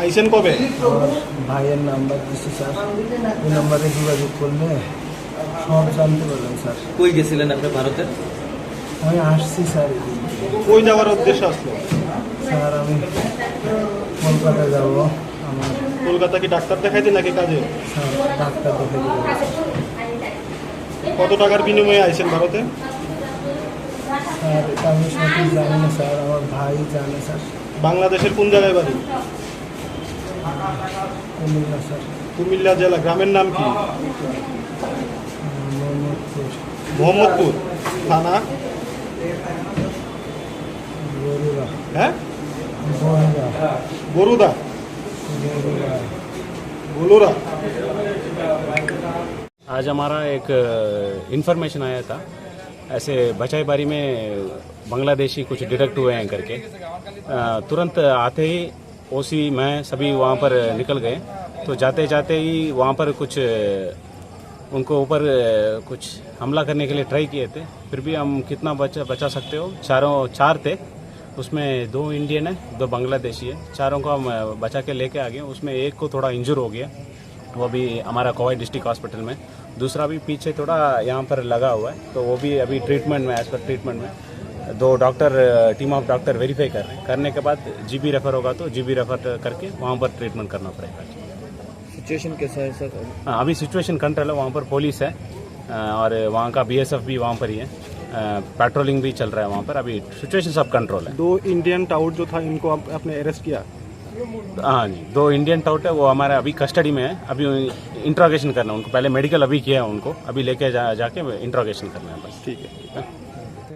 আইসেন কবে? ভাইয়ের নাম্বার দিচ্ছি স্যার, ওই নাম্বারে যোগাযোগ করলে সব জানতে পারবেন স্যার। কই গেছিলেন আপনি ভারতে? আমি আসছি স্যার। কই যাওয়ার উদ্দেশ্যে আসলো? স্যার আমি কলকাতা যাব। আমার কলকাতা কি ডাক্তার দেখাইতে নাকি কাজে? স্যার ডাক্তার দেখে দেবো। কত টাকার বিনিময়ে আইসেন ভারতে? স্যার এটা আমি সঠিক জানি না স্যার, আমার ভাই জানে স্যার। বাংলাদেশের কোন জায়গায় বাড়ি? কুমিল্লা স্যার। কুমিল্লা জেলা। গ্রামের নাম কি? মোহাম্মদপুর। মোহাম্মদপুর। থানা? গরুরা। হ্যাঁ, গরুরা। গরুদা। গরুরা। গোলুরা। आज हमारा एक इन्फॉर्मेशन आया था, ऐसे बचाई बारी में बांग्लादेशी कुछ डिटेक्ट हुए हैं करके। तुरंत आते ही ओसी मैं सभी वहाँ पर निकल गए। तो जाते जाते ही वहाँ पर कुछ उनको ऊपर कुछ हमला करने के लिए ट्राई किए थे। फिर भी हम कितना बचा सकते हो, चार थे, उसमें 2 इंडियन है, 2 बांग्लादेशी है। चारों को हम बचा के लेके आ गए। उसमें एक को थोड़ा इंजर हो गया, वो भी हमारा कोवाई डिस्ट्रिक्ट हॉस्पिटल में। दूसरा भी पीछे थोड़ा यहाँ पर लगा हुआ है, तो वो भी अभी ट्रीटमेंट में, एज पर ट्रीटमेंट में। 2 doctor, team of doctor verify कर रहे हैं। करने के बाद जीबी रेफर होगा तो जीबी रेफर करके वहाँ पर ट्रीटमेंट करना पड़ेगा। सिचुएशन कैसा है सर? हाँ, अभी सिचुएशन कंट्रोल है। वहाँ पर पुलिस है और वहाँ का BSF भी वहाँ पर ही है। पेट्रोलिंग भी चल रहा है वहाँ पर। अभी सिचुएशन सब कंट्रोल है। 2 इंडियन टाउट जो था, इनको आपने अरेस्ट किया? हाँ जी, 2 इंडियन टाउट है, वो हमारे अभी कस्टडी में है। अभी इंट्रोगेशन करना है उनको, पहले मेडिकल अभी किया है उनको, अभी लेके जाके इंट्रोगेशन करना है बस। ठीक है।